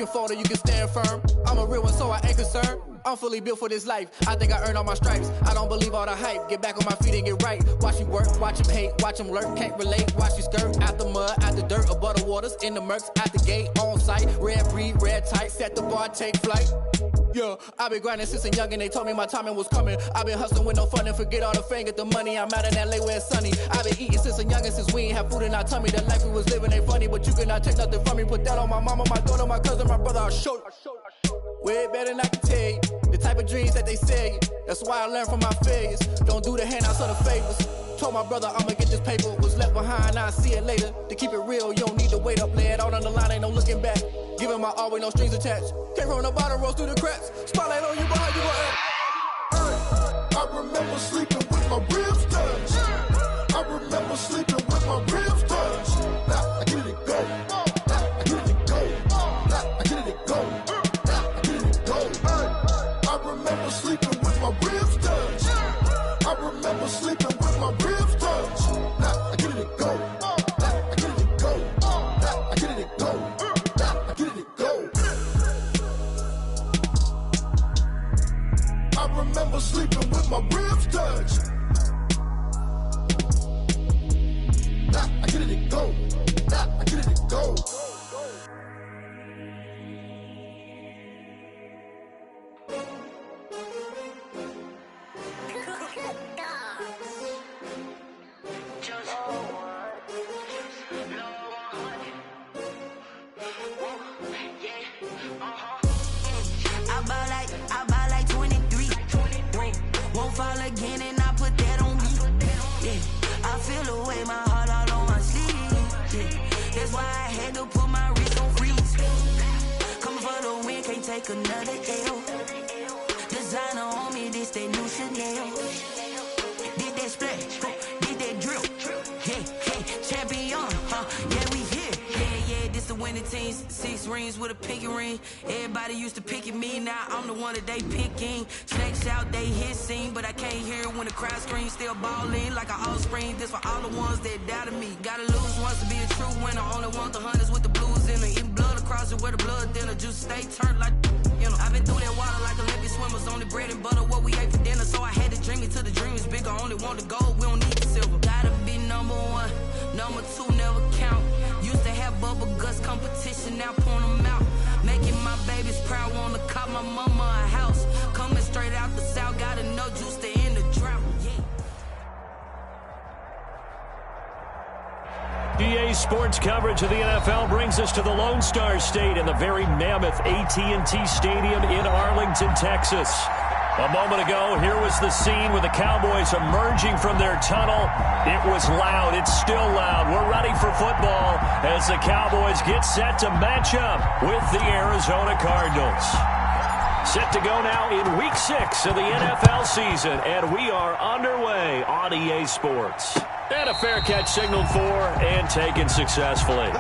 can fold or you can stand firm. I'm a real one, so I ain't concerned. I'm fully built for this life. I think I earned all my stripes. I don't believe all the hype. Get back on my feet and get right. Watch you work, watch him hate, watch him lurk. Can't relate, watch you skirt. Out the mud, out the dirt, above the waters, in the murks, out the gate, on site. Red breed, red tight, set the bar, take flight. Yeah, I've been grinding since a youngin', they told me my timing was coming. I've been hustling with no fun and forget all the fame, get the money. I'm out in LA where it's sunny. I've been eating since a youngin', since we ain't have food in our tummy. The life we was living ain't funny, but you cannot take nothing from me. Put that on my mama, my daughter, my cousin, my brother, I'll show you. Way better than I can tell you. The type of dreams that they sell you. That's why I learned from my failures. Don't do the handouts or the favors. Told my brother I'ma get this paper. Was left behind, I'll see it later. To keep it real, you don't need to wait up. Lay it out on the line, ain't no looking back. Giving my all with no strings attached. Came from the bottom, rose through the cracks. Spotlight on you, behind you gon' act. I remember sleeping with my ribs touched. I remember sleeping with my ribs touched. Now I get it go. Now I get it go. Now I get it go. Now I get it go. I remember sleeping with my ribs touched. I remember sleeping with my ribs touched. Now I get it go. Now I get it go. Now I get it go. Now I get it go. I remember sleeping with my ribs touched. Now I get it go. Now I get it go. I buy like 23. Won't fall again and I put that on me. Yeah, I feel the way my heart all on my sleeve. Yeah, that's why I had to put my wrist on freeze. Coming for the win, can't take another L. Designer on me, this that new Chanel. Did that splash, did that drill. Yeah, champion, yeah, we here. Yeah, this the winning team. 6 rings with a pinky ring. Everybody used to pick at me, now I'm the one that they picking. Snakes out, they hissing, but I can't hear when the crowd screams. Still balling like an offspring. This for all the ones that doubted me. Gotta lose once to be a true winner. Only want the hunters with the blues in it. Eating blood across it where the blood dinner. Just stay turned like, you know. I've been through that water like Olympic swimmers. Only bread and butter, what we ate for dinner. So I had to dream it till the dream is bigger. Only want the gold, we don't need the silver. Gotta be number 1, number 2 never count. Used to have bubble guts competition, now pouring them out. Making my babies proud, wanna cop my mama a house. Coming straight out the south, gotta know juice to end the drought. EA Sports coverage of the NFL brings us to the Lone Star State in the very mammoth AT&T Stadium in Arlington, Texas. A moment ago, here was the scene with the Cowboys emerging from their tunnel. It was loud. It's still loud. We're ready for football as the Cowboys get set to match up with the Arizona Cardinals. Set to go now in Week 6 of the NFL season, and we are underway on EA Sports. And a fair catch signaled for and taken successfully.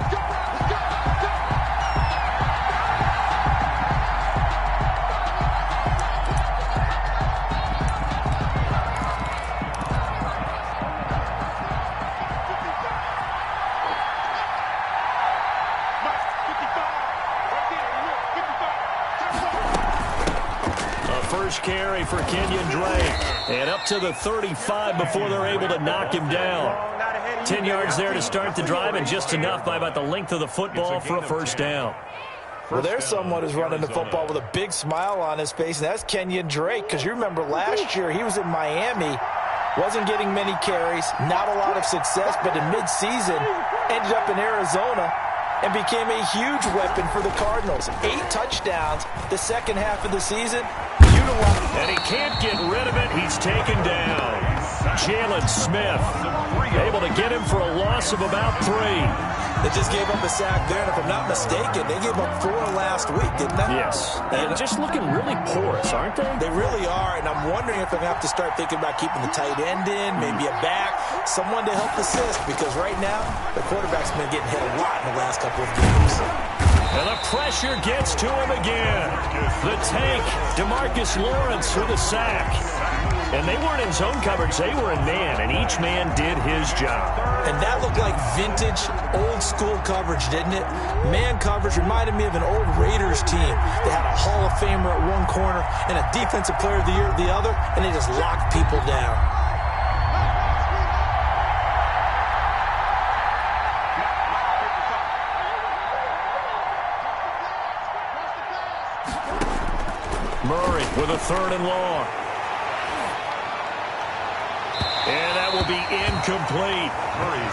Carry for Kenyon Drake, and up to the 35 before they're able to knock him down. 10 yards there to start the drive, and just enough by about the length of the football for a first down. Well, there's someone who's running the football with a big smile on his face, and that's Kenyon Drake, because you remember last year he was in Miami, wasn't getting many carries, not a lot of success, but in midseason ended up in Arizona and became a huge weapon for the Cardinals. 8 touchdowns the second half of the season. And he can't get rid of it. He's taken down. Jalen Smith able to get him for a loss of about 3. They just gave up a sack there, and if I'm not mistaken, they gave up 4 last week, didn't they? Yes. And just looking really porous, aren't they? They really are, and I'm wondering if they're going to have to start thinking about keeping the tight end in, maybe a back, someone to help assist, because right now the quarterback's been getting hit a lot in the last couple of games. And the pressure gets to him again. The tank, DeMarcus Lawrence with a sack. And they weren't in zone coverage. They were in man, and each man did his job. And that looked like vintage, old-school coverage, didn't it? Man coverage reminded me of an old Raiders team. They had a Hall of Famer at one corner and a Defensive Player of the Year at the other, and they just locked people down. Murray with a 3rd and long. And that will be incomplete.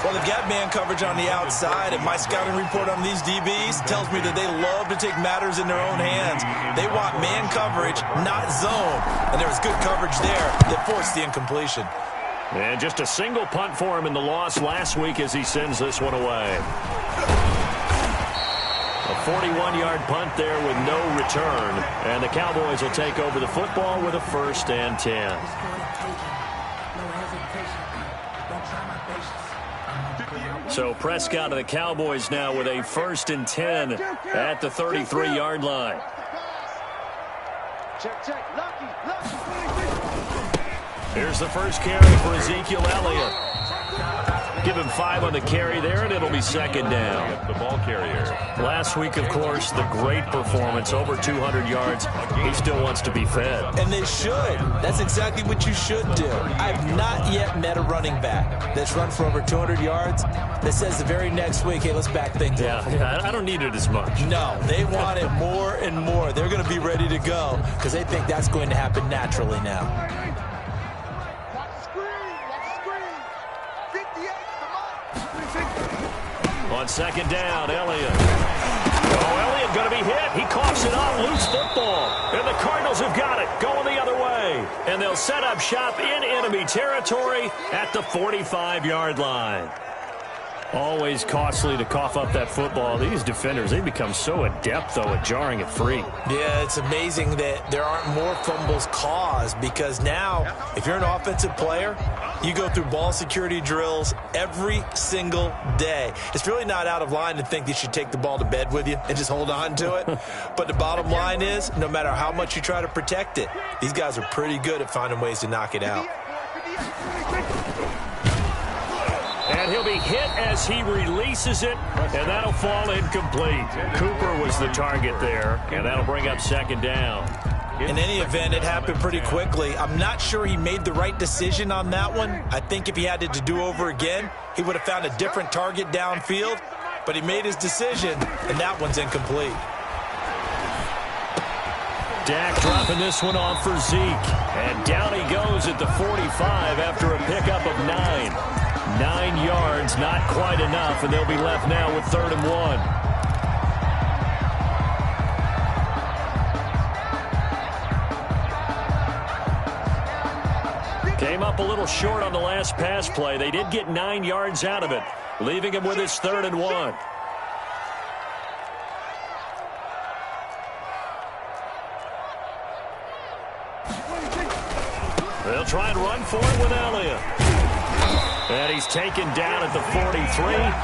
Well, they've got man coverage on the outside, and my scouting report on these DBs tells me that they love to take matters in their own hands. They want man coverage, not zone. And there was good coverage there that forced the incompletion. And just a single punt for him in the loss last week as he sends this one away. A 41-yard punt there with no return. And the Cowboys will take over the football with a 1st and 10. So Prescott of the Cowboys now with a 1st and 10 at the 33-yard line. Here's the first carry for Ezekiel Elliott. Give him 5 on the carry there, and it'll be 2nd down. The ball carrier. Last week, of course, the great performance, over 200 yards. He still wants to be fed. And they should. That's exactly what you should do. I've not yet met a running back that's run for over 200 yards that says the very next week, hey, let's back things up. Yeah, I don't need it as much. No, they want it more and more. They're going to be ready to go because they think that's going to happen naturally now. On 2nd down, Elliott. Oh, Elliott going to be hit. He coughs it off, loose football. And the Cardinals have got it, going the other way. And they'll set up shop in enemy territory at the 45-yard line. Always costly to cough up that football. These defenders, they become so adept, though, at jarring it free. Yeah, it's amazing that there aren't more fumbles caused because now, if you're an offensive player, you go through ball security drills every single day. It's really not out of line to think that you should take the ball to bed with you and just hold on to it. But the bottom line is, no matter how much you try to protect it, these guys are pretty good at finding ways to knock it out. And he'll be hit as he releases it, and that'll fall incomplete. Cooper was the target there, and that'll bring up 2nd down. In any event, it happened pretty quickly. I'm not sure he made the right decision on that one. I think if he had it to do over again, he would have found a different target downfield, but he made his decision, and that one's incomplete. Dak dropping this one off for Zeke, and down he goes at the 45 after a pickup of 9. 9 yards, not quite enough, and they'll be left now with 3rd and 1. Came up a little short on the last pass play. They did get 9 yards out of it, leaving him with his 3rd and 1. They'll try and run for it with Elliott. And he's taken down at the 43,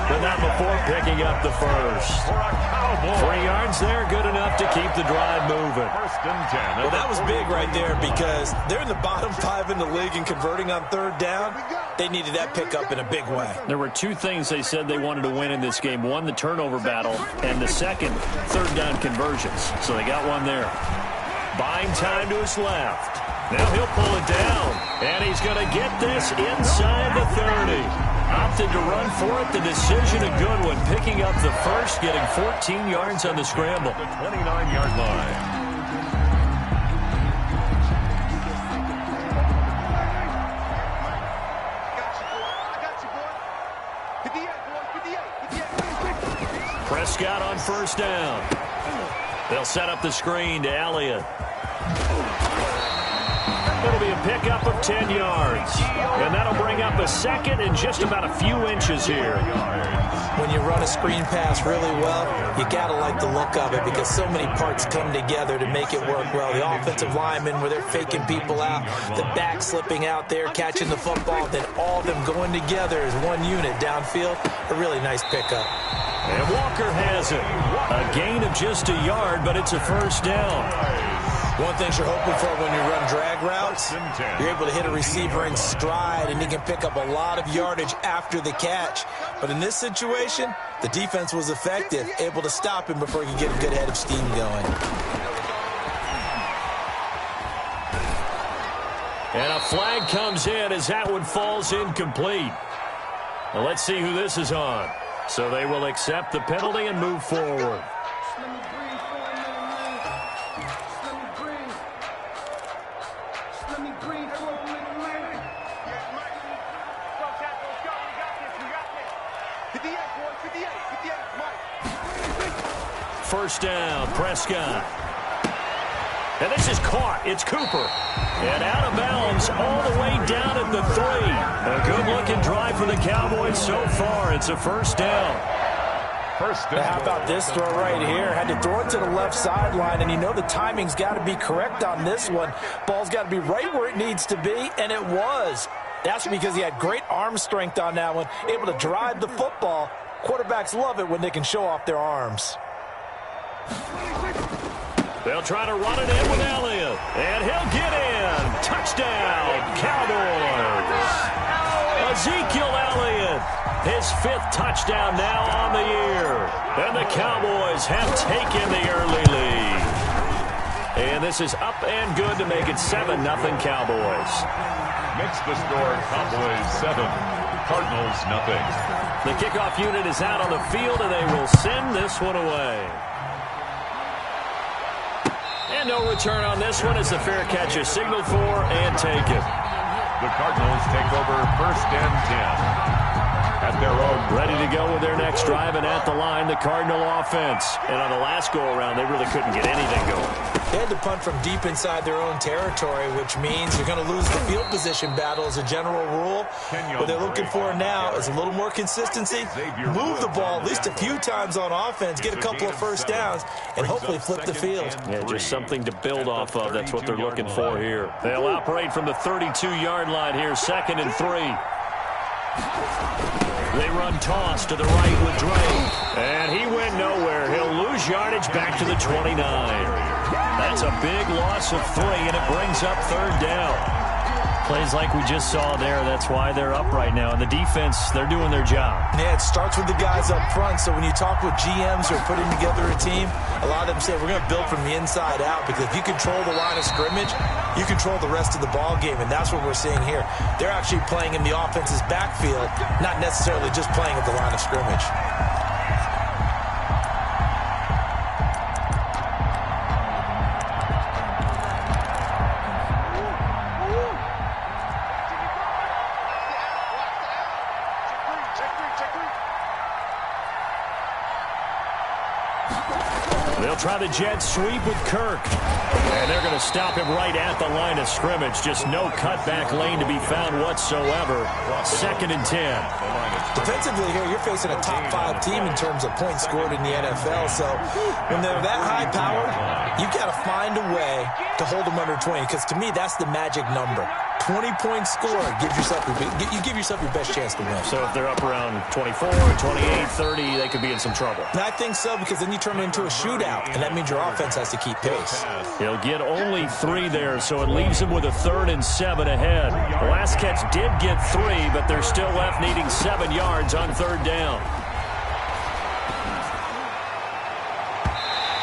but not before picking up the 1st. 3 yards there, good enough to keep the drive moving. 1st and 10. Well, that was big right there because they're in the bottom 5 in the league and converting on 3rd down. They needed that pickup in a big way. There were 2 things they said they wanted to win in this game. One, the turnover battle, and the second, 3rd down conversions. So they got one there. Buying time to his left. Now he'll pull it down, and he's going to get this inside the 30. Opted to run for it. The decision a good one. Picking up the 1st, getting 14 yards on the scramble. The 29-yard line. Prescott on 1st down. They'll set up the screen to Elliott. It'll be a pickup of 10 yards. And that'll bring up a second and just about a few inches here. When you run a screen pass really well, you got to like the look of it because so many parts come together to make it work well. The offensive linemen, where they're faking people out, the back slipping out there, catching the football, then all of them going together as one unit downfield. A really nice pickup. And Walker has it. A gain of just a yard, but it's a first down. One thing you're hoping for when you run drag routes, you're able to hit a receiver in stride, and he can pick up a lot of yardage after the catch. But in this situation, the defense was effective, able to stop him before he could get a good head of steam going. And a flag comes in as that one falls incomplete. Now let's see who this is on. So they will accept the penalty and move forward. First down, Prescott. And this is caught. It's Cooper. And out of bounds all the way down at the 3. A good-looking drive for the Cowboys so far. It's a first down. First down. How about this throw right here? Had to throw it to the left sideline, and you know the timing's got to be correct on this one. Ball's got to be right where it needs to be, and it was. That's because he had great arm strength on that one, able to drive the football. Quarterbacks love it when they can show off their arms. They'll try to run it in with Elliott. And he'll get in. Touchdown, Cowboys. Ezekiel Elliott, his 5th touchdown now on the year. And the Cowboys have taken the early lead. And this is up and good to make it 7-0 Cowboys. Makes the score Cowboys 7, Cardinals 0. The kickoff unit is out on the field, and they will send this one away. And no return on this one as the fair catch is signaled for and taken. The Cardinals take over 1st and 10 at their own. Ready to go with their next drive, and at the line, the Cardinal offense. And on the last go-around, they really couldn't get anything going. They had to punt from deep inside their own territory, which means you're going to lose the field position battle as a general rule. What they're looking for now is a little more consistency, move the ball at least a few times on offense, get a couple of first downs, and hopefully flip the field. Yeah, just something to build off of. That's what they're looking for here. They'll operate from the 32-yard line here, 2nd and 3. They run toss to the right with Drake. And he went nowhere. He'll lose yardage back to the 29. That's a big loss of 3, and it brings up 3rd down. Plays like we just saw there. That's why they're up right now. And the defense, they're doing their job. Yeah, it starts with the guys up front. So when you talk with GMs who are putting together a team, a lot of them say, we're going to build from the inside out. Because if you control the line of scrimmage, you control the rest of the ball game. And that's what we're seeing here. They're actually playing in the offense's backfield, not necessarily just playing at the line of scrimmage. They'll try the jet sweep with Kirk. And they're going to stop him right at the line of scrimmage. Just no cutback lane to be found whatsoever. 2nd and 10. Defensively here, you're facing a top 5 team in terms of points scored in the NFL. So when they're that high-powered, you've got to find a way to hold them under 20. Because to me, that's the magic number. 20 points scored, you give yourself your best chance to win. So if they're up around 24, 28, 30, they could be in some trouble. And I think so, because then you turn it into a shootout, and that means your offense has to keep pace. He'll get only 3 there, so it leaves him with a 3rd and 7 ahead. The last catch did get 3, but they're still left needing 7 yards on 3rd down.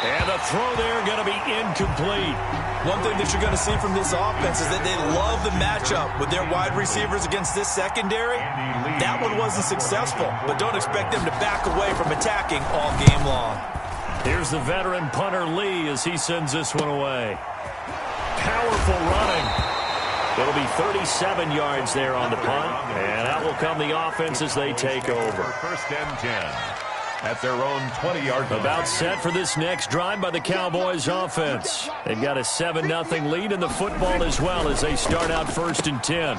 And the throw there going to be incomplete. One thing that you're going to see from this offense is that they love the matchup with their wide receivers against this secondary. That one wasn't successful, but don't expect them to back away from attacking all game long. Here's the veteran punter Lee as he sends this one away. Powerful running. It'll be 37 yards there on the punt, and out will come the offense as they take over. 1st and 10. at their own 20-yard line. About set for this next drive by the Cowboys offense. They've got a 7-0 lead in the football as well as they start out 1st and 10.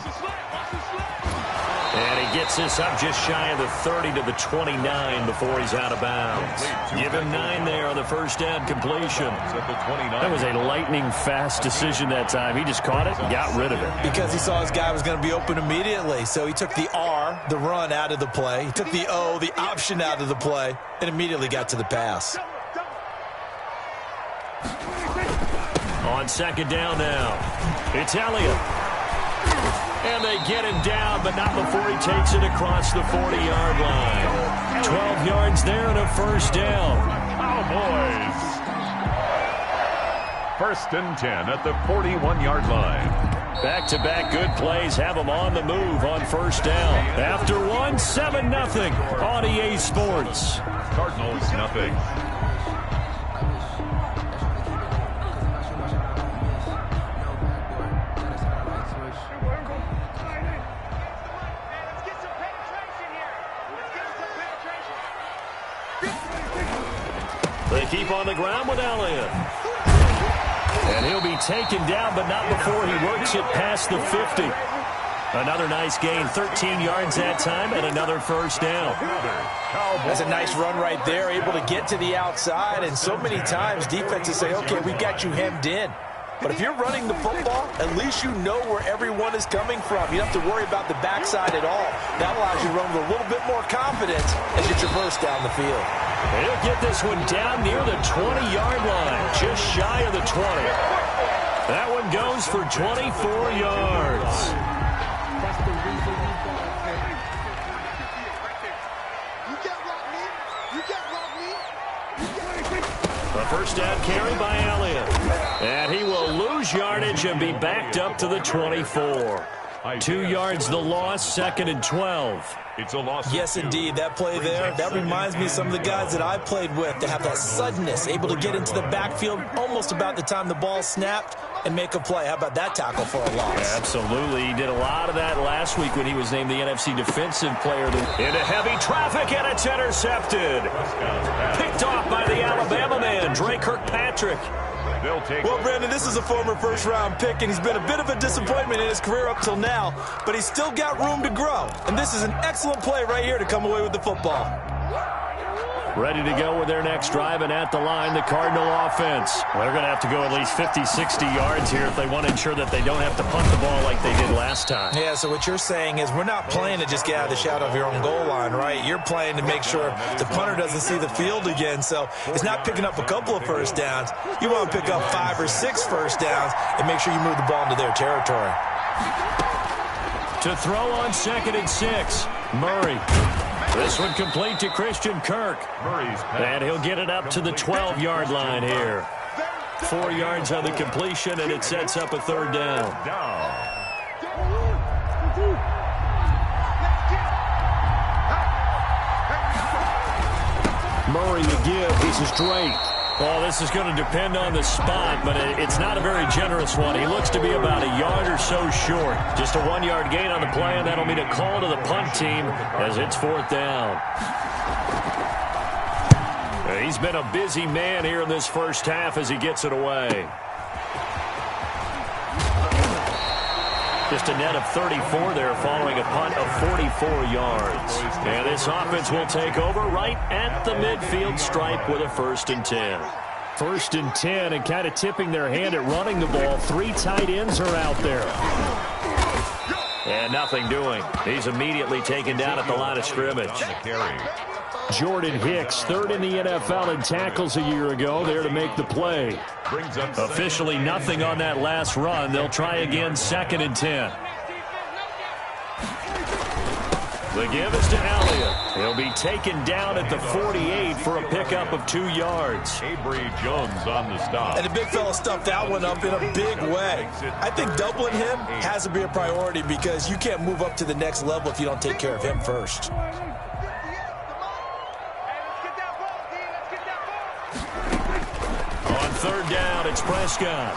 And he gets this up just shy of the 30 to the 29 before he's out of bounds. Give him 9 there on the first down completion. That was a lightning-fast decision that time. He just caught it and got rid of it. Because he saw his guy was going to be open immediately. So he took the R, the run, out of the play. He took the O, the option, out of the play, and immediately got to the pass. On 2nd down now, it's Elliott. And they get him down, but not before he takes it across the 40-yard line. 12 yards there and a first down. Cowboys. 1st and 10 at the 41-yard line. Back-to-back good plays have them on the move on first down. After one, 7-0 on EA Sports. Cardinals, nothing. They keep on the ground with Elliott. And he'll be taken down, but not before he works it past the 50. Another nice gain, 13 yards that time, and another first down. That's a nice run right there, able to get to the outside. And so many times defenses say, okay, we got you hemmed in. But if you're running the football, at least you know where everyone is coming from. You don't have to worry about the backside at all. That allows you to run with a little bit more confidence as you traverse down the field. He'll get this one down near the 20-yard line, just shy of the 20. That one goes for 24 yards. A first down carry by Elliott. And he will lose yardage and be backed up to the 24. 2 yards the loss, 2nd and 12. It's a loss. Yes, indeed. That play there, that reminds me of some of the guys that I played with to have that suddenness, able to get into the backfield almost about the time the ball snapped and make a play. How about that tackle for a loss? Absolutely. He did a lot of that last week when he was named the NFC Defensive Player. Into heavy traffic, and it's intercepted. Picked off by the Alabama man, Dre Kirkpatrick. Well, Brandon, this is a former first-round pick, and he's been a bit of a disappointment in his career up till now, but he's still got room to grow. And this is an excellent play right here to come away with the football. Ready to go with their next drive, and at the line, the Cardinal offense. Well, they're going to have to go at least 50, 60 yards here if they want to ensure that they don't have to punt the ball like they did last time. Yeah, so what you're saying is we're not playing to just get out of the shadow of your own goal line, right? You're playing to make sure the punter doesn't see the field again. So it's not picking up a couple of first downs. You want to pick up 5 or 6 first downs and make sure you move the ball into their territory. To throw on 2nd and 6, Murray. This one complete to Christian Kirk. And he'll get it up to the 12-yard line here. 4 yards on the completion, and it sets up a 3rd down. Murray to give. This is Drake. Well, this is going to depend on the spot, but it's not a very generous one. He looks to be about a yard or so short. Just a 1-yard gain on the play, and that'll mean a call to the punt team as it's 4th down. He's been a busy man here in this first half as he gets it away. Just a net of 34 there following a punt of 44 yards. And this offense will take over right at the midfield stripe with a 1st and 10. 1st and 10, and kind of tipping their hand at running the ball. 3 tight ends are out there. And nothing doing. He's immediately taken down at the line of scrimmage. Jordan Hicks, 3rd in the NFL in tackles a year ago, there to make the play. Officially nothing on that last run. They'll try again, 2nd and 10. The give is to Elliott. He'll be taken down at the 48 for a pickup of 2 yards. Avery Jones on the stop. And the big fella stuffed that one up in a big way. I think doubling him has to be a priority because you can't move up to the next level if you don't take care of him first. On 3rd down, it's Prescott.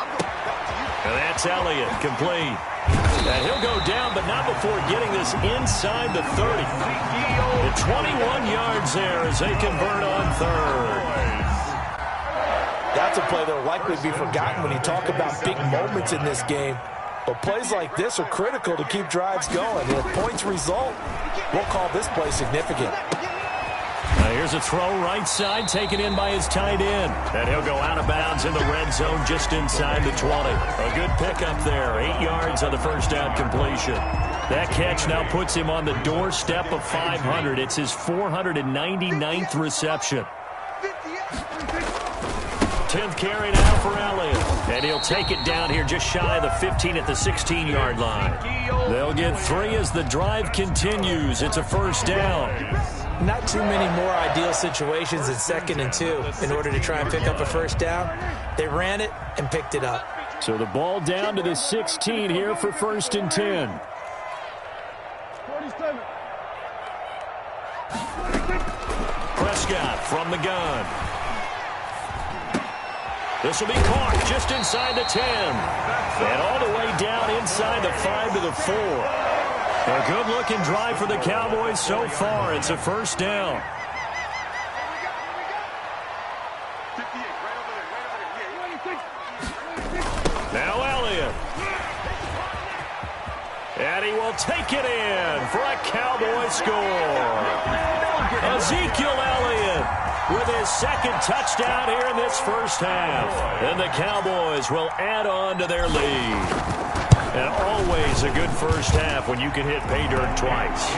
And that's Elliott, complete. And he'll go down, but not before getting this inside the 30. The 21 yards yards there as they convert on third. That's a play that will likely be forgotten when you talk about big moments in this game. But plays like this are critical to keep drives going. And if points result, we'll call this play significant. Now here's a throw right side, taken in by his tight end. And he'll go out of bounds in the red zone just inside the 20. A good pickup there, 8 yards on the first down completion. That catch now puts him on the doorstep of 500. It's his 499th reception. 10th carry now for Elliott. And he'll take it down here just shy of the 15 at the 16-yard line. They'll get 3 as the drive continues. It's a first down. Not too many more ideal situations than 2nd and 2 in order to try and pick up a first down. They ran it and picked it up. So the ball down to the 16 here for 1st and 10. Prescott from the gun. This will be caught just inside the 10. And all the way down inside the 5 to the 4. A good-looking drive for the Cowboys so far. It's a first down. Now Elliott. And he will take it in for a Cowboy score. Ezekiel Elliott with his 2nd touchdown here in this first half. And the Cowboys will add on to their lead. And always a good first half when you can hit pay dirt twice.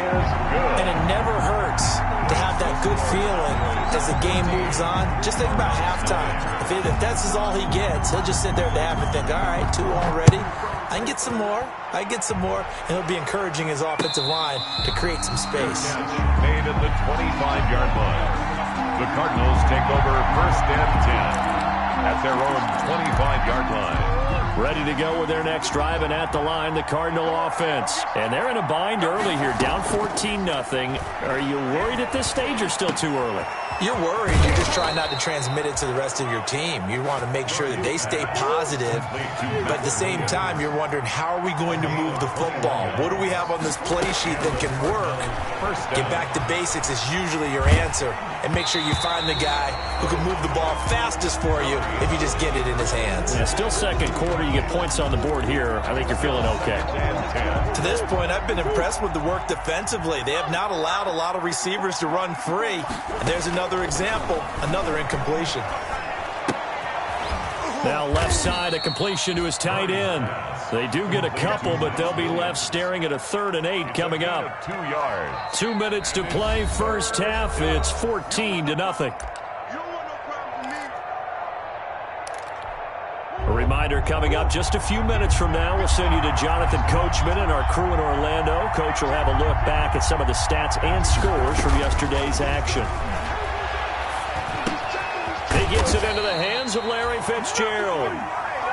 And it never hurts to have that good feeling as the game moves on. Just think about halftime. If that's all he gets, he'll just sit there at the half and think, all right, 2 already. I can get some more. I get some more. And he'll be encouraging his offensive line to create some space. Made at the 25-yard line. The Cardinals take over 1st and 10 at their own 25-yard line. Ready to go with their next drive, and at the line, the Cardinal offense. And they're in a bind early here, down 14-0. Are you worried at this stage or still too early? You're worried. You're just trying not to transmit it to the rest of your team. You want to make sure that they stay positive, but at the same time, you're wondering, how are we going to move the football? What do we have on this play sheet that can work? Get back to basics is usually your answer, and make sure you find the guy who can move the ball fastest for you if you just get it in his hands. Yeah, still second quarter. You get points on the board here. I think you're feeling okay. To this point, I've been impressed with the work defensively. They have not allowed a lot of receivers to run free, and there's another example, another incompletion. Now left side, a completion to his tight end. They do get a couple, but they'll be left staring at a 3rd and 8 coming up. 2 yards. 2 minutes to play, first half. It's 14-0. A reminder coming up just a few minutes from now. We'll send you to Jonathan Coachman and our crew in Orlando. Coach will have a look back at some of the stats and scores from yesterday's action. He gets it into the hands of Larry Fitzgerald.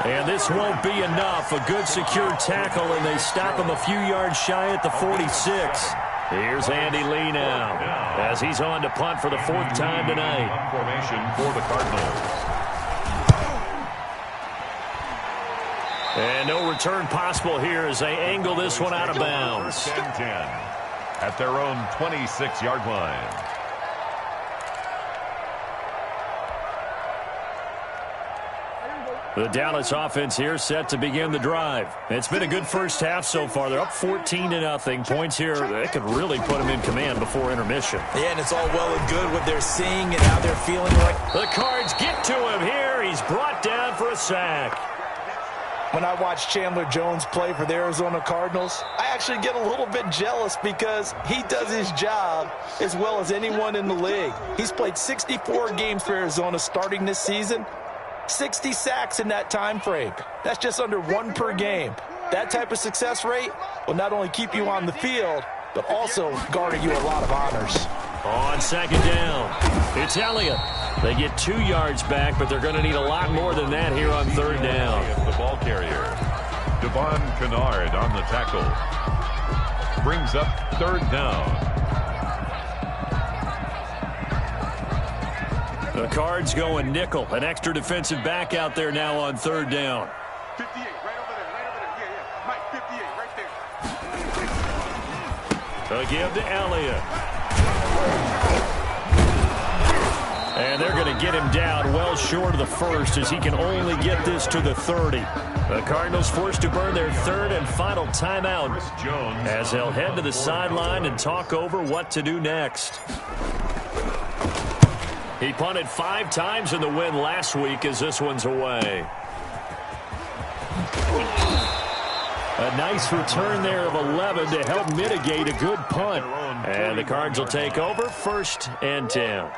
And this won't be enough. A good secure tackle, and they stop him a few yards shy at the 46. Here's Andy Lee now as he's on to punt for the 4th time tonight. Formation for the Cardinals. And no return possible here as they angle this one out of bounds. 1st and 10 at their own 26-yard line. The Dallas offense here set to begin the drive. It's been a good first half so far. They're up 14-0. Points here that could really put them in command before intermission. Yeah, and it's all well and good what they're seeing and how they're feeling like. The Cards get to him here. He's brought down for a sack. When I watch Chandler Jones play for the Arizona Cardinals, I actually get a little bit jealous because he does his job as well as anyone in the league. He's played 64 games for Arizona starting this season. 60 sacks in that time frame. That's just under 1 per game. That type of success rate will not only keep you on the field, but also garner you a lot of honors. On 2nd down, it's Elliott. They get 2 yards back, but they're going to need a lot more than that here on 3rd down. The ball carrier, Devon Kennard on the tackle. Brings up 3rd down. The Cards going nickel. An extra defensive back out there now on 3rd down. 58, right over there. Yeah. Mike, 58, right there. A give to Elliott. And they're going to get him down well short of the first as he can only get this to the 30. The Cardinals forced to burn their third and final timeout as they'll head to the sideline and talk over what to do next. He punted 5 times in the win last week as this one's away. A nice return there of 11 to help mitigate a good punt. And the Cards will take over 1st and 10.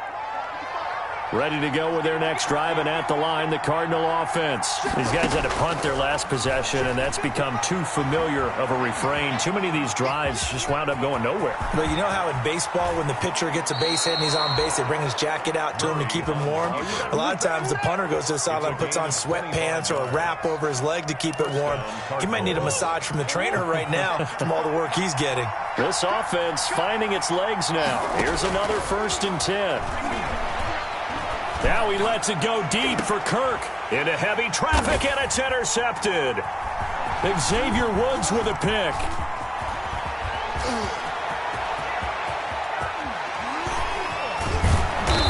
Ready to go with their next drive, and at the line, the Cardinal offense. These guys had to punt their last possession, and that's become too familiar of a refrain. Too many of these drives just wound up going nowhere. But you know how in baseball, when the pitcher gets a base hit and he's on base, they bring his jacket out to him to keep him warm? A lot of times the punter goes to the sideline, puts on sweatpants or a wrap over his leg to keep it warm. He might need a massage from the trainer right now from all the work he's getting. This offense finding its legs now. Here's another 1st and 10. Now he lets it go deep for Kirk. Into heavy traffic, and it's intercepted. Xavier Woods with a pick.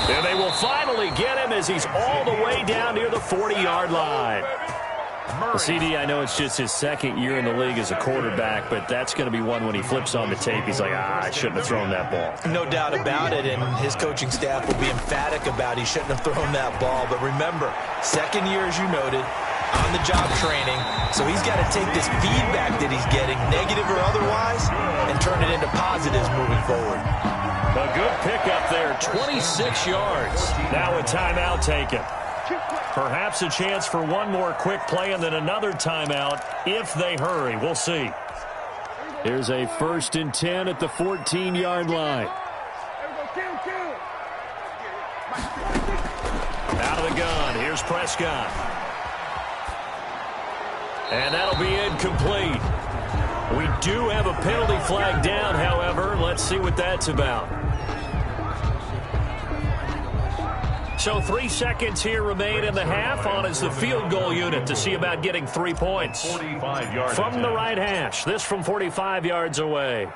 And they will finally get him as he's all the way down near the 40-yard line. CD, I know it's just his 2nd year in the league as a quarterback, but that's going to be one when he flips on the tape. He's like, I shouldn't have thrown that ball. No doubt about it, and his coaching staff will be emphatic about he shouldn't have thrown that ball. But remember, 2nd year, as you noted, on-the-job training, so he's got to take this feedback that he's getting, negative or otherwise, and turn it into positives moving forward. A good pickup there, 26 yards. Now a timeout taken. Perhaps a chance for one more quick play and then another timeout if they hurry. We'll see. Here's a 1st and 10 at the 14-yard line. Out of the gun. Here's Prescott. And that'll be incomplete. We do have a penalty flag down, however. Let's see what that's about. So 3 seconds here remain in the half. On is the field goal unit to see about getting 3 points. 45 yards from the right hash. This from 45 yards away.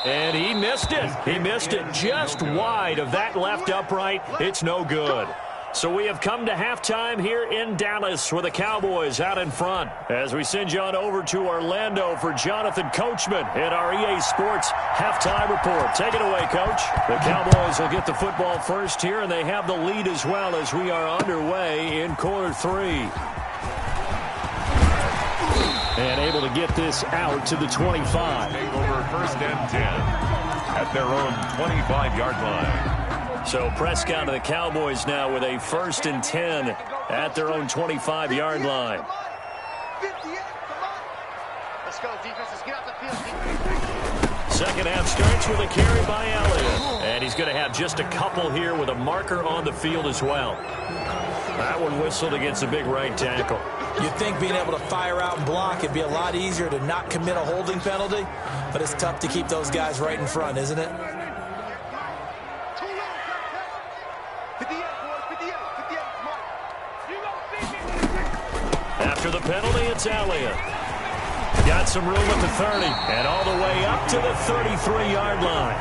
And he missed it. He missed it just wide of that left upright. It's no good. So we have come to halftime here in Dallas with the Cowboys out in front. As we send you on over to Orlando for Jonathan Coachman in our EA Sports halftime report. Take it away, Coach. The Cowboys will get the football first here, and they have the lead as well as we are underway in quarter 3. And able to get this out to the 25. Take over 1st and 10 at their own 25-yard line. So Prescott of the Cowboys now with a 1st and 10 at their own 25-yard line. Let's go, defense. Let's get out the field. Second half starts with a carry by Elliott. And he's going to have just a couple here with a marker on the field as well. That one whistled against a big right tackle. You'd think being able to fire out and block it'd be a lot easier to not commit a holding penalty, but it's tough to keep those guys right in front, isn't it? After the penalty, it's Elliott. Got some room at the 30 and all the way up to the 33-yard line.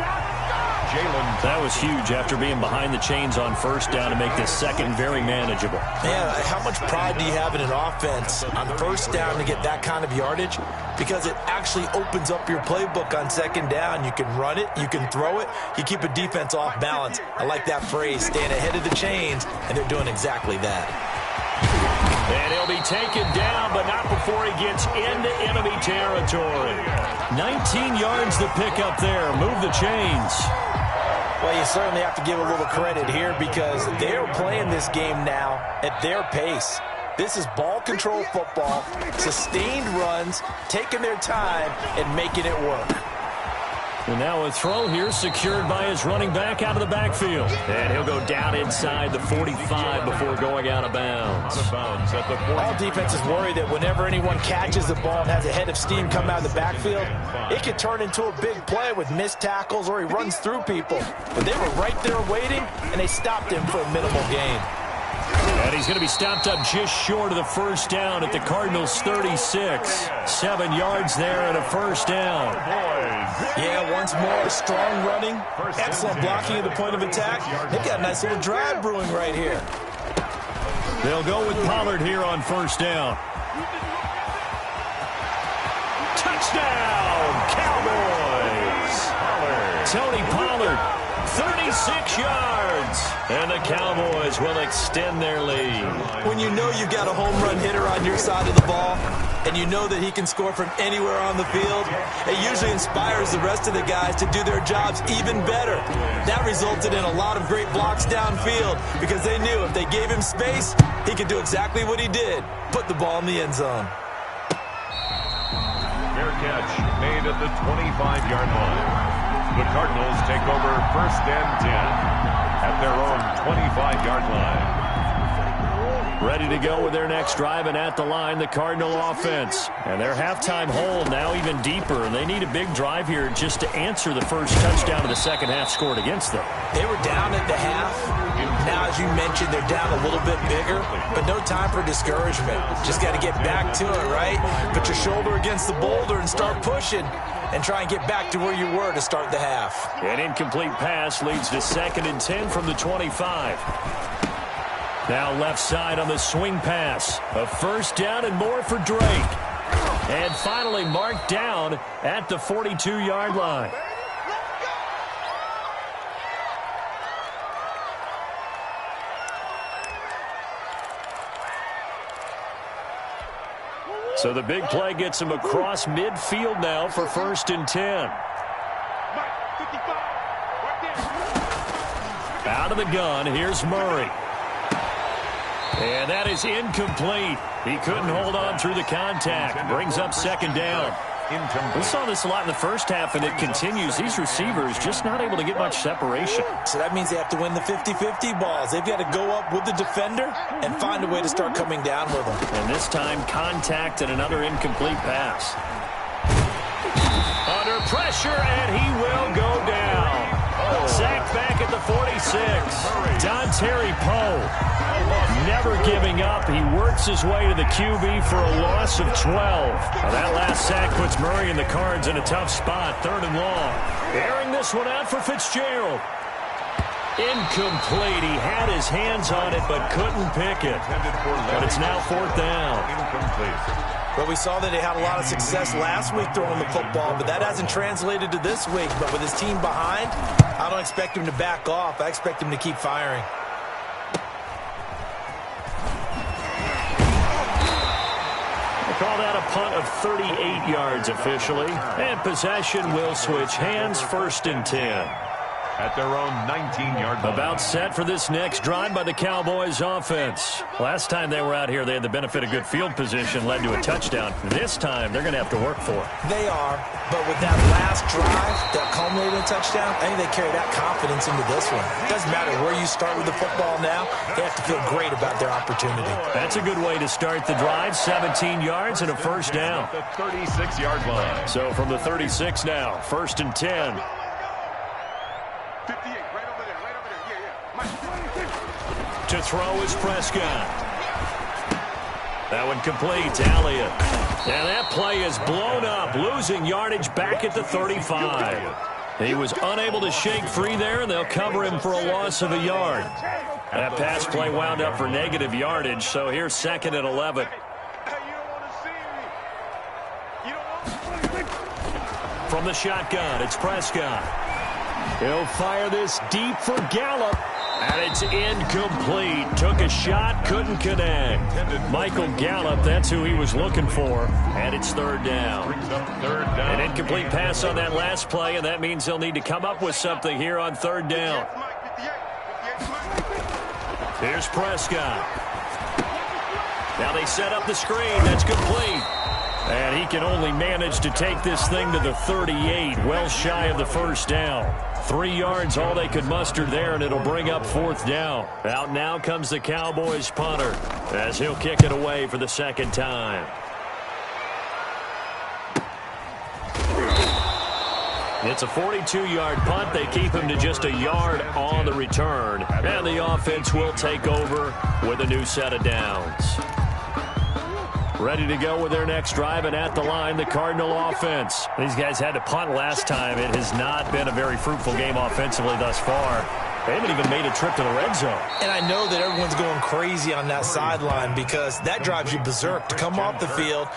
That was huge after being behind the chains on 1st down to make this 2nd very manageable. Yeah, how much pride do you have in an offense on 1st down to get that kind of yardage? Because it actually opens up your playbook on 2nd down. You can run it, you can throw it, you keep a defense off balance. I like that phrase, staying ahead of the chains, and they're doing exactly that. And he'll be taken down, but not before he gets into enemy territory. 19 yards to pick up there. Move the chains. Well, you certainly have to give a little credit here because they're playing this game now at their pace. This is ball control football, sustained runs, taking their time, and making it work. And now a throw here secured by his running back out of the backfield. And he'll go down inside the 45 before going out of bounds. At the 40. All defenses worry that whenever anyone catches the ball and has a head of steam come out of the backfield, it can turn into a big play with missed tackles or he runs through people. But they were right there waiting, and they stopped him for a minimal gain. And he's going to be stopped up just short of the 1st down at the Cardinals' 36. 7 yards there and a 1st down. Yeah, once more, strong running, excellent blocking at the point of attack. They've got a nice little drive brewing right here. They'll go with Pollard here on first down. Touchdown, Cowboys! Tony Pollard, 36 yards. And the Cowboys will extend their lead. When you know you've got a home run hitter on your side of the ball, and you know that he can score from anywhere on the field, it usually inspires the rest of the guys to do their jobs even better. That resulted in a lot of great blocks downfield because they knew if they gave him space, he could do exactly what he did, put the ball in the end zone. Fair catch made at the 25-yard line. The Cardinals take over first and 10 at their own 25-yard line. Ready to go with their next drive, and at the line, the Cardinal offense. And their halftime hole now even deeper, and they need a big drive here just to answer the first touchdown of the second half scored against them. They were down at the half. Now, as you mentioned, they're down a little bit bigger, but no time for discouragement. Just got to get back to it, right? Put your shoulder against the boulder and start pushing and try and get back to where you were to start the half. An incomplete pass leads to 2nd and 10 from the 25. Now left side on the swing pass. A first down and more for Drake. And finally marked down at the 42-yard line. So the big play gets him across midfield now for 1st and 10. Out of the gun, here's Murray. And that is incomplete. He couldn't hold on through the contact. Brings up 2nd down. We saw this a lot in the first half, and it continues. These receivers just not able to get much separation. So that means they have to win the 50-50 balls. They've got to go up with the defender and find a way to start coming down with them. And this time, contact and another incomplete pass. Under pressure, and he will go down. Sacked back at the 46. Dontari Poe never giving up. He works his way to the QB for a loss of 12. Now that last sack puts Murray and the Cards in a tough spot. 3rd and long. Airing this one out for Fitzgerald. Incomplete. He had his hands on it but couldn't pick it. But it's now 4th down. Incomplete. But we saw that they had a lot of success last week throwing the football, but that hasn't translated to this week. But with his team behind, I don't expect him to back off. I expect him to keep firing. They call that a punt of 38 yards officially. And possession will switch hands. 1st and 10. At their own 19-yard line. About set for this next drive by the Cowboys offense. Last time they were out here, they had the benefit of good field position, led to a touchdown. This time, they're going to have to work for it. They are, but with that last drive that culminated in a touchdown, I think they carry that confidence into this one. It doesn't matter where you start with the football now. They have to feel great about their opportunity. That's a good way to start the drive. 17 yards and a first down. The 36-yard line. So from the 36 now, 1st and 10. 58, right over there, yeah. To throw is Prescott. That one complete to Elliott. And that play is blown up, losing yardage back at the 35. He was unable to shake free there, and they'll cover him for a loss of a yard. That pass play wound up for negative yardage, so here's 2nd and 11. From the shotgun, it's Prescott. He'll fire this deep for Gallup. And it's incomplete. Took a shot, couldn't connect. Michael Gallup, that's who he was looking for. And it's 3rd down. An incomplete pass on that last play, and that means they'll need to come up with something here on 3rd down. Here's Prescott. Now they set up the screen. That's complete. And he can only manage to take this thing to the 38, well shy of the first down. 3 yards, all they could muster there, and it'll bring up 4th down. Out now comes the Cowboys punter as he'll kick it away for the 2nd time. It's a 42-yard punt. They keep him to just a yard on the return. And the offense will take over with a new set of downs. Ready to go with their next drive, and at the line, the Cardinal offense. These guys had to punt last time. It has not been a very fruitful game offensively thus far. They haven't even made a trip to the red zone. And I know that everyone's going crazy on that sideline because that drives you berserk to come off the field,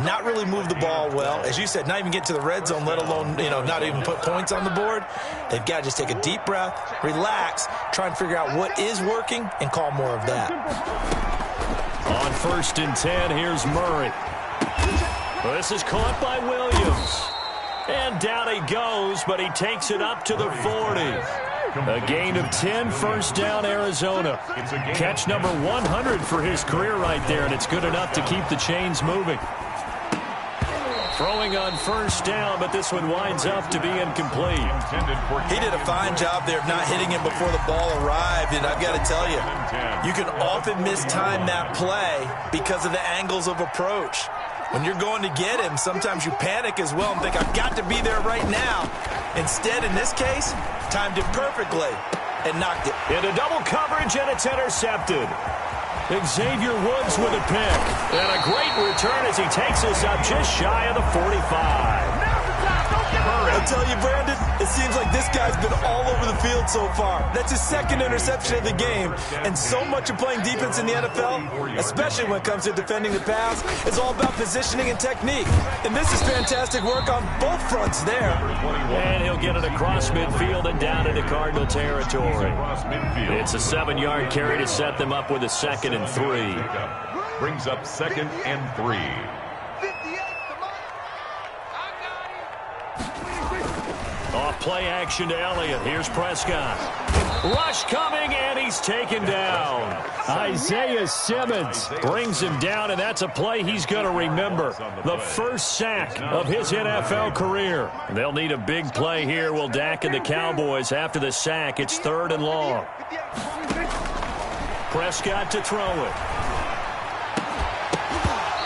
not really move the ball well. As you said, not even get to the red zone, let alone, not even put points on the board. They've got to just take a deep breath, relax, try and figure out what is working, and call more of that. On 1st and 10, here's Murray. This is caught by Williams. And down he goes, but he takes it up to the 40. A gain of 10, first down, Arizona. Catch number 100 for his career right there, and it's good enough to keep the chains moving. Throwing on 1st down, but this one winds up to be incomplete. He did a fine job there of not hitting him before the ball arrived, and I've got to tell you, you can often mistime that play because of the angles of approach. When you're going to get him, sometimes you panic as well and think, I've got to be there right now. Instead, in this case, timed it perfectly and knocked it. Into double coverage, and it's intercepted. Xavier Woods with a pick. And a great return as he takes us up just shy of the 45. I'll tell you, Brandon, it seems like this guy's been all over the field so far. That's his 2nd interception of the game. And so much of playing defense in the NFL, especially when it comes to defending the pass, is all about positioning and technique. And this is fantastic work on both fronts there. And he'll get it across midfield and down into Cardinal territory. It's a 7-yard carry to set them up with a 2nd and 3. Brings up 2nd and 3. Off play action to Elliott. Here's Prescott. Rush coming, and he's taken down. Isaiah Simmons brings him down, and that's a play he's going to remember. The first sack of his NFL career. They'll need a big play here. Will Dak and the Cowboys after the sack. It's 3rd and long. Prescott to throw it.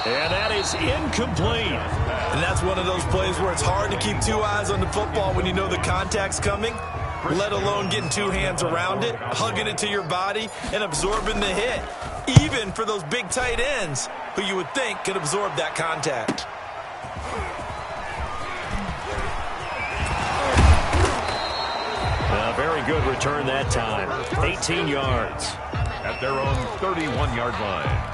And that is incomplete. And that's one of those plays where it's hard to keep 2 eyes on the football when you know the contact's coming, let alone getting 2 hands around it, hugging it to your body, and absorbing the hit, even for those big tight ends who you would think could absorb that contact. A very good return that time. 18 yards. At their own 31-yard line.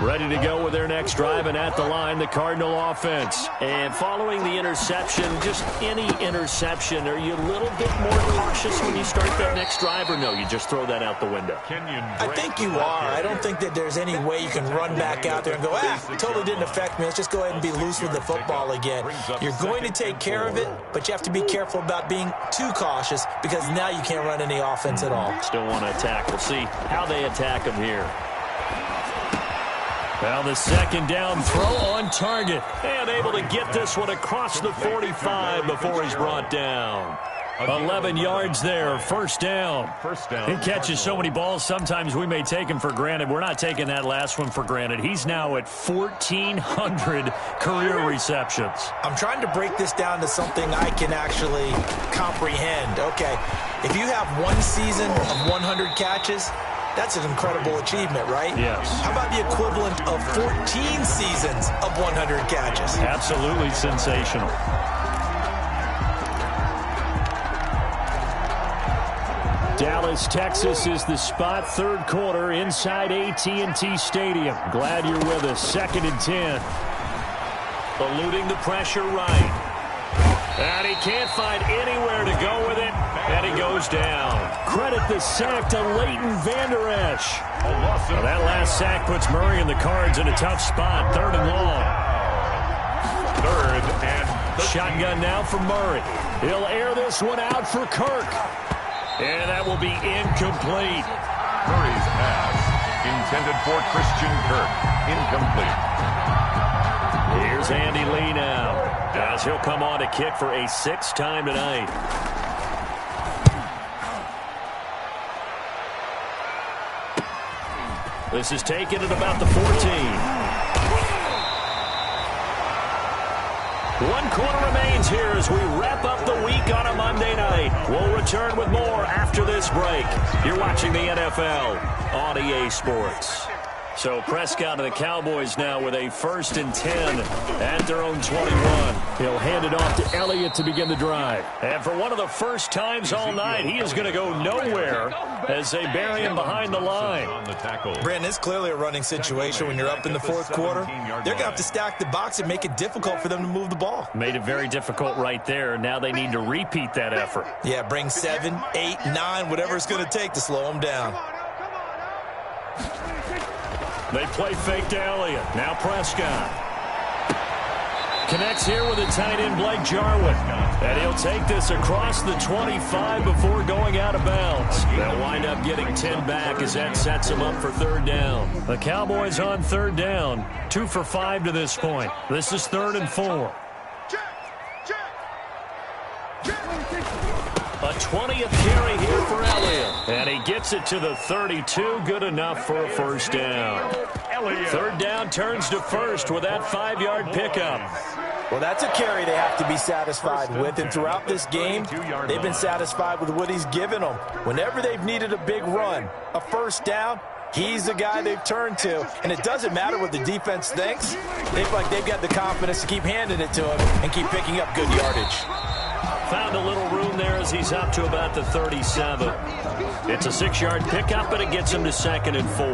Ready to go with their next drive, and at the line, the Cardinal offense. And following the interception, just any interception, are you a little bit more cautious when you start that next drive, or no, you just throw that out the window? I think you are. I don't think that there's any way you can run back out there and go, it totally didn't affect me. Let's just go ahead and be loose with the football again. You're going to take care of it, but you have to be careful about being too cautious because now you can't run any offense at all. Still want to attack. We'll see how they attack him here. Well, the 2nd down throw on target. And able to get this one across the 45 before he's brought down. 11 yards there, 1st down. He catches so many balls, sometimes we may take him for granted. We're not taking that last one for granted. He's now at 1,400 career receptions. I'm trying to break this down to something I can actually comprehend. Okay, if you have 1 season of 100 catches, that's an incredible achievement, right? Yes. How about the equivalent of 14 seasons of 100 catches? Absolutely sensational. Dallas, Texas is the spot. 3rd quarter inside AT&T Stadium. Glad you're with us. 2nd and 10. Eluding the pressure right. And he can't find anywhere to go with it. And he goes down. Credit the sack to Leighton Vander Esch. Well, that last sack puts Murray and the Cards in a tough spot. 3rd and long. 3rd and shotgun now for Murray. He'll air this one out for Kirk. And that will be incomplete. Murray's pass intended for Christian Kirk. Incomplete. Here's Andy Lee now, as he'll come on to kick for a 6th time tonight. This is taken at about the 14. 1 quarter remains here as we wrap up the week on a Monday night. We'll return with more after this break. You're watching the NFL on EA Sports. So Prescott and the Cowboys now with a 1st and 10 at their own 21. He'll hand it off to Elliott to begin the drive. And for one of the first times all night, he is going to go nowhere as they bury him behind the line. Brandon, it's clearly a running situation when you're up in the 4th quarter. They're going to have to stack the box and make it difficult for them to move the ball. Made it very difficult right there. Now they need to repeat that effort. Yeah, bring 7, 8, 9, whatever it's going to take to slow them down. They play fake to Elliott. Now Prescott. Connects here with a tight end, Blake Jarwin. And he'll take this across the 25 before going out of bounds. They'll wind up getting 10 back as that sets them up for 3rd down. The Cowboys on 3rd down. 2 for 5 to this point. This is 3rd and 4. A 20th carry here for Elliott. And he gets it to the 32. Good enough for a 1st down. 3rd down turns to 1st with that 5-yard pickup. Well, that's a carry they have to be satisfied with. And throughout this game, they've been satisfied with what he's given them. Whenever they've needed a big run, a 1st down, he's the guy they've turned to. And it doesn't matter what the defense thinks. They feel like they've got the confidence to keep handing it to him and keep picking up good yardage. Found a little room there as he's up to about the 37. It's a 6-yard pickup, and it gets him to 2nd and 4.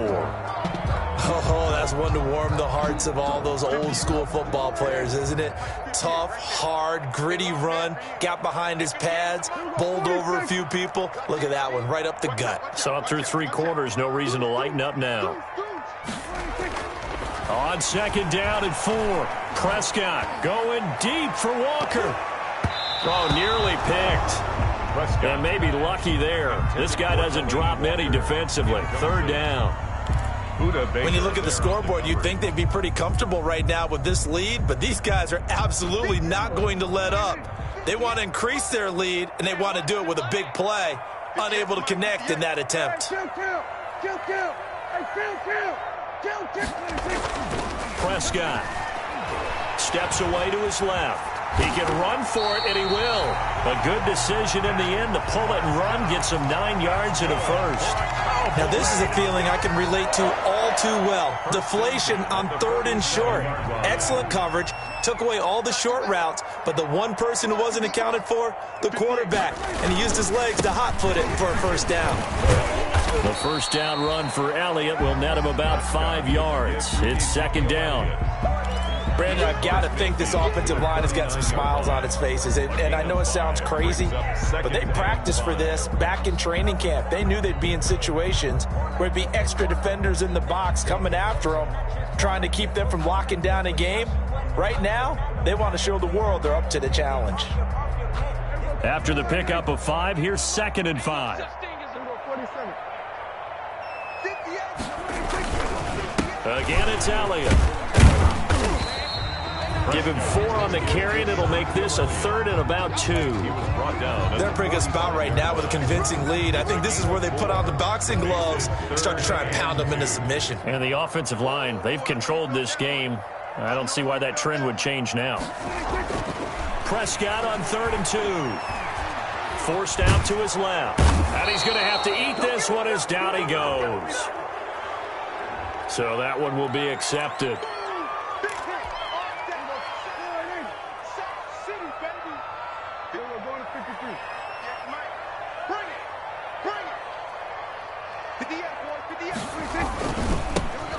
Oh, that's one to warm the hearts of all those old-school football players, isn't it? Tough, hard, gritty run, got behind his pads, bowled over a few people. Look at that one, right up the gut. Saw it through 3 quarters, no reason to lighten up now. On 2nd down and 4, Prescott going deep for Walker. Oh, nearly picked. And maybe lucky there. This guy doesn't drop many defensively. 3rd down. When you look at the scoreboard, you'd think they'd be pretty comfortable right now with this lead, but these guys are absolutely not going to let up. They want to increase their lead, and they want to do it with a big play. Unable to connect in that attempt. Prescott steps away to his left. He can run for it, and he will. A good decision in the end to pull it and run, gets him 9 yards and a 1st. Now, this is a feeling I can relate to all too well. Deflation on 3rd and short. Excellent coverage, took away all the short routes, but the one person who wasn't accounted for, the quarterback, and he used his legs to hot-foot it for a 1st down. The 1st down run for Elliott will net him about 5 yards. It's 2nd down. Brandon, I've got to think this offensive line has got some smiles on its faces. And I know it sounds crazy, but they practiced for this back in training camp. They knew they'd be in situations where it'd be extra defenders in the box coming after them, trying to keep them from locking down a game. Right now, they want to show the world they're up to the challenge. After the pickup of 5, here's 2nd and 5. Again, it's Elliott. Give him 4 on the carry, and it'll make this a 3rd and about 2. They're a pretty good spot right now with a convincing lead. I think this is where they put on the boxing gloves and start to try and pound them into submission. And the offensive line, they've controlled this game. I don't see why that trend would change now. Prescott on 3rd and 2. Forced out to his left. And he's going to have to eat this one as down he goes. So that one will be accepted.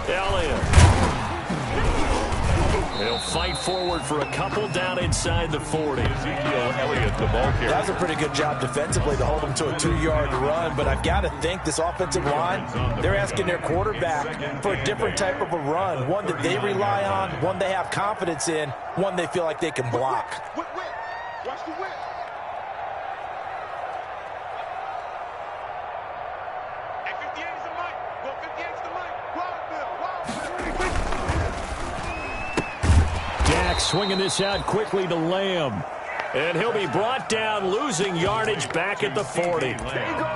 Elliott. They'll fight forward for a couple down inside the 40. Elliott, the ball carrier. That was a pretty good job defensively to hold them to a 2-yard run, but I've got to think this offensive line, they're asking their quarterback for a different type of a run, one that they rely on, one they have confidence in, one they feel like they can block. Watch the whip. Swinging this out quickly to Lamb. And he'll be brought down, losing yardage back at the 40.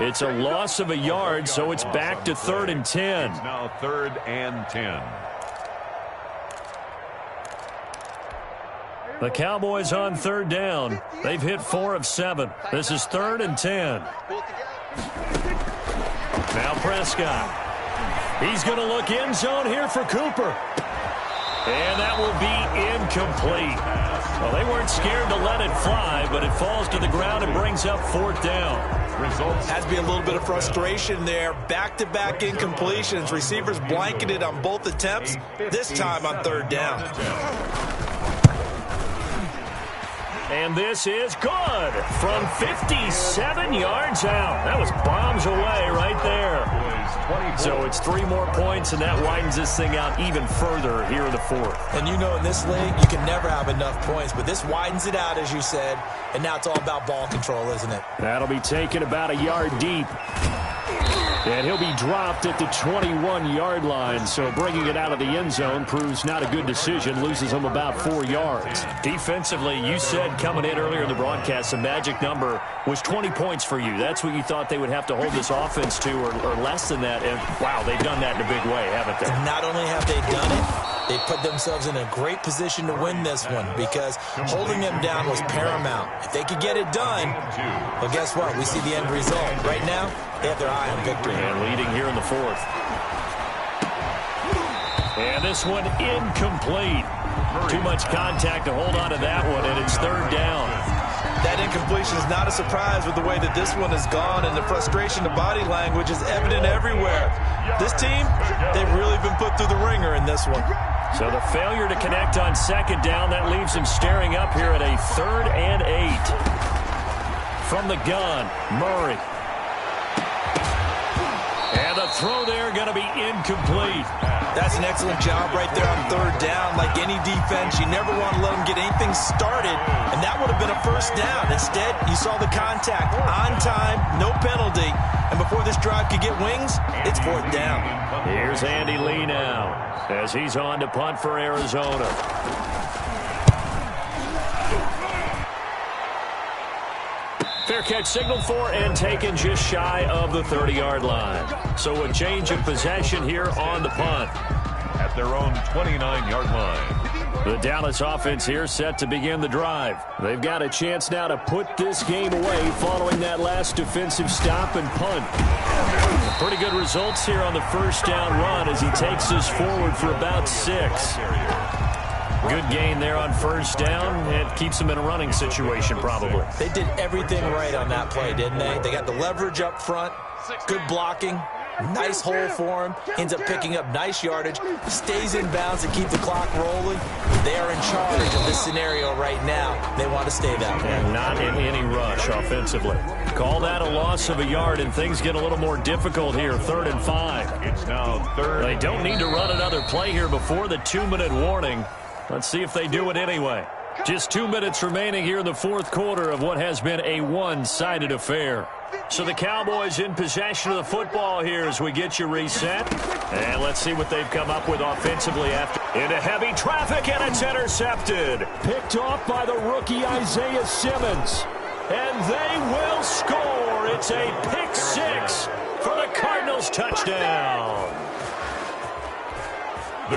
It's a loss of a yard, so it's back to 3rd and 10. Now 3rd and 10. The Cowboys on 3rd down. They've hit 4 of 7. This is 3rd and 10. Now Prescott. He's going to look end zone here for Cooper. And that will be incomplete. Well, they weren't scared to let it fly, but it falls to the ground and brings up 4th down. Has to be a little bit of frustration there. Back-to-back incompletions. Receivers blanketed on both attempts, this time on 3rd down. And this is good from 57 yards out. That was bombs away right there. So it's 3 more points, and that widens this thing out even further here in the 4th. And you know in this league, you can never have enough points, but this widens it out, as you said, and now it's all about ball control, isn't it? That'll be taken about a yard deep. And he'll be dropped at the 21-yard line, so bringing it out of the end zone proves not a good decision, loses him about 4 yards. Defensively, you said coming in earlier in the broadcast, the magic number was 20 points for you. That's what you thought they would have to hold this offense to, or less than that. And, wow, they've done that in a big way, haven't they? Not only have they done it, they put themselves in a great position to win this one because holding them down was paramount. If they could get it done, well, guess what? We see the end result. Right now, they have their eye on victory. And leading here in the 4th. And this one incomplete. Too much contact to hold on to that one, and it's 3rd down. That incompletion is not a surprise with the way that this one has gone, and the frustration, the body language is evident everywhere. This team, they've really been put through the ringer in this one. So the failure to connect on 2nd down, that leaves him staring up here at a 3rd and 8. From the gun, Murray. And the throw there going to be incomplete. That's an excellent job right there on 3rd down. Like any defense, you never want to let them get anything started, and that would have been a 1st down. Instead, you saw the contact on time, no penalty, and before this drive could get wings, it's 4th down. Here's Andy Lee now as he's on to punt for Arizona. Fair catch signaled for and taken just shy of the 30-yard line. So a change of possession here on the punt. At their own 29-yard line. The Dallas offense here set to begin the drive. They've got a chance now to put this game away following that last defensive stop and punt. Pretty good results here on the 1st down run as he takes us forward for about 6. Good gain there on 1st down. It keeps them in a running situation probably. They did everything right on that play, didn't they? They got the leverage up front, good blocking, nice hole for him, ends up picking up nice yardage, stays in bounds to keep the clock rolling. They are in charge of this scenario right now. They want to stay that way. And not in any rush offensively. Call that a loss of a yard, and things get a little more difficult here. 3rd and 5. It's now 3rd. They don't need to run another play here before the 2-minute warning. Let's see if they do it anyway. Just 2 minutes remaining here in the 4th quarter of what has been a one-sided affair. So the Cowboys in possession of the football here as we get you reset. And let's see what they've come up with offensively after. Into heavy traffic, and it's intercepted. Picked off by the rookie Isaiah Simmons. And they will score. It's a pick 6 for the Cardinals touchdown.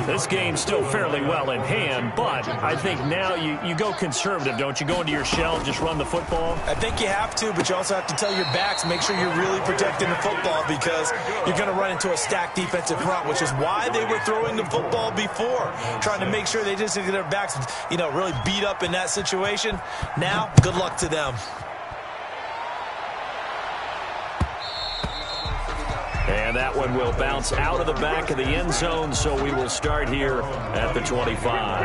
This game's still fairly well in hand, but I think now you go conservative, don't you? Go into your shell and just run the football? I think you have to, but you also have to tell your backs, make sure you're really protecting the football because you're going to run into a stacked defensive front, which is why they were throwing the football before, trying to make sure they just get their backs, really beat up in that situation. Now, good luck to them. And that one will bounce out of the back of the end zone, so we will start here at the 25.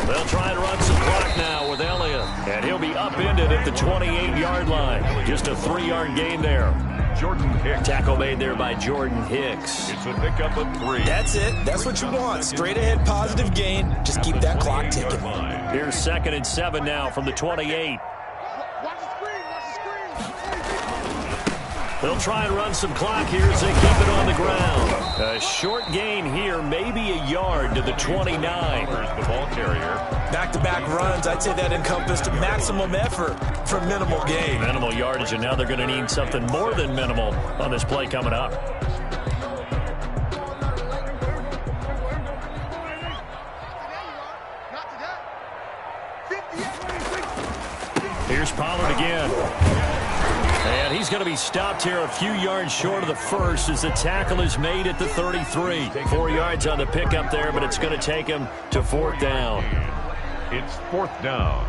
They'll try and run some clock now with Elliott. And he'll be upended at the 28-yard line. Just a 3-yard gain there. Jordan Hicks. Tackle made there by Jordan Hicks. It's a pickup of 3. That's it. That's what you want. Straight ahead positive gain. Just keep that clock ticking. Here's 2nd and 7 now from the 28. They'll try and run some clock here as they keep it on the ground. A short gain here, maybe a yard to the 29. There's the ball carrier. Back-to-back runs, I'd say that encompassed maximum effort for minimal gain. Minimal yardage, and now they're going to need something more than minimal on this play coming up. Here's Pollard again. And he's going to be stopped here a few yards short of the first as the tackle is made at the 33. 4 yards on the pickup there, but it's going to take him to 4th down. It's 4th down.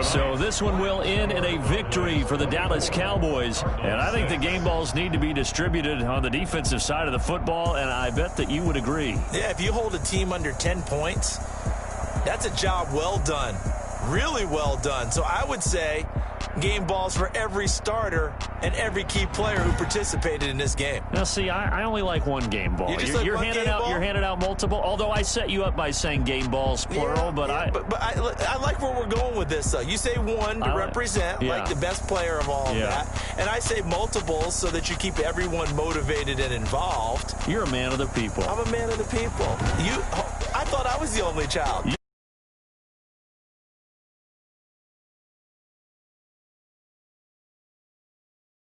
So this one will end in a victory for the Dallas Cowboys. And I think the game balls need to be distributed on the defensive side of the football, and I bet that you would agree. Yeah, if you hold a team under 10 points, that's a job well done. Really well done. So I would say game balls for every starter and every key player who participated in this game. Now, see, I only like one game ball. You're handing out multiple. Although I set you up by saying game balls plural, but I like where we're going with this. Though you say one to represent like the best player of all of that, and I say multiples so that you keep everyone motivated and involved. You're a man of the people. I'm a man of the people. I thought I was the only child.